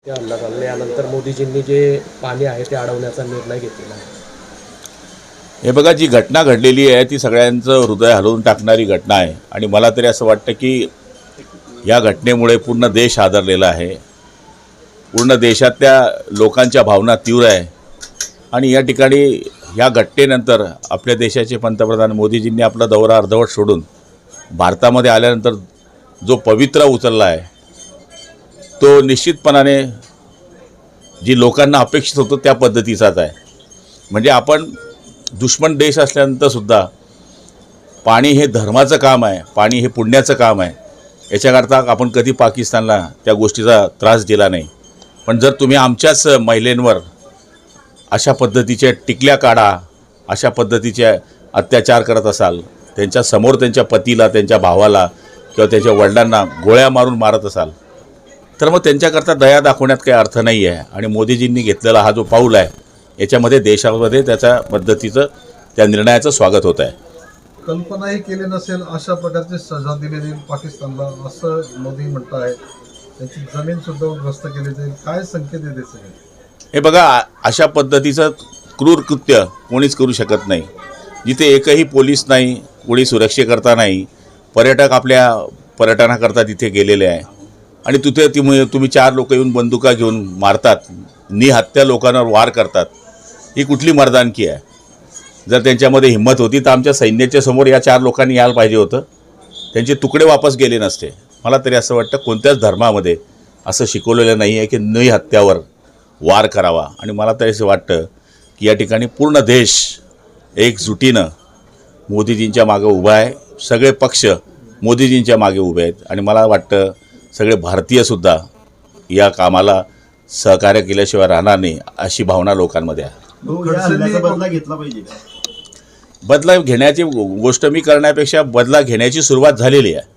त्या हल्ला झाला यानंतर मोदीजींनी जे पाणी आहे ते अडवण्याचा निर्णय घेतलेला आहे। हे बघा, जी घटना घडलेली आहे ती सगळ्यांचं हृदय हलवून टाकणारी घटना आहे आणि मला तरी असं वाटतं की या घटनेमुळे पूर्ण देश हादरलेला आहे। पूर्ण देशातल्या लोकांच्या भावना तीव्र आहे आणि या ठिकाणी या घटनेनंतर आपल्या देशाचे पंतप्रधान मोदीजींनी आपला दौरा अर्धवट सोडून भारतामध्ये आल्यानंतर जो पवित्रा उचलला आहे तो निश्चितपणाने जी लोकांना अपेक्षित होतं त्या पद्धतीचाच आहे। म्हणजे आपण दुश्मन देश असल्यानंतरसुद्धा पाणी हे धर्माचं काम आहे, पाणी हे पुण्याचं काम आहे, याच्याकरता आपण कधी पाकिस्तानला त्या गोष्टीचा त्रास दिला नाही। पण जर तुम्ही आमच्याच महिलांवर अशा पद्धतीच्या टिकल्या काढा, अशा अत्याचार करत असाल, त्यांच्यासमोर त्यांच्या पतीला, त्यांच्या भावाला किंवा त्यांच्या वडिलांना गोळ्या मारून मारत असाल तर मग त्यांच्याकरता दया दाखवण्यात काही अर्थ नाही आहे। आणि मोदीजींनी घेतलेला हा जो पाऊल आहे याच्यामध्ये देशामध्ये त्याच्या पद्धतीचं त्या निर्णयाचं स्वागत होत आहे। कल्पनाही केली नसेल अशा प्रकारची सजा दिली जाईल पाकिस्तानला असं मोदी म्हणत आहेत। त्याची जमीन सुद्धा उद्ध्वस्त केली जाईल, काय संकेत आहे त्याचे? हे बघा, अशा पद्धतीचं क्रूर कृत्य कोणीच करू शकत नाही। जिथे एकही पोलीस नाही, कोणी सुरक्षेकरता नाही, पर्यटक आपल्या पर्यटनाकरता तिथे गेलेले आहे आणि तिथे तुम्ही 4 लोक येऊन बंदुका घेऊन मारतात, निहत्या लोकांवर वार करतात, ही कुठली मर्दानकी आहे? जर त्यांच्यामध्ये हिंमत होती तर आमच्या सैन्याच्या समोर या 4 लोकांनी यायला पाहिजे होतं, त्यांचे तुकडे वापस गेले नसते। मला तरी असं वाटतं कोणत्याच धर्मामध्ये असं शिकवलेलं नाही आहे की निहत्यावर वार करावा। आणि मला तरी असं वाटतं की या ठिकाणी पूर्ण देश एकजुटीनं मोदीजींच्या मागे उभा आहे, सगळे पक्ष मोदीजींच्या मागे उभे आहेत आणि मला वाटतं सगळे भारतीयसुद्धा या कामाला सहकार्य केल्याशिवाय राहणार नाही अशी भावना लोकांमध्ये आहे। बदला घेतला पाहिजे का? बदला घेण्याची गोष्ट मी करण्यापेक्षा बदला घेण्याची सुरुवात झालेली आहे।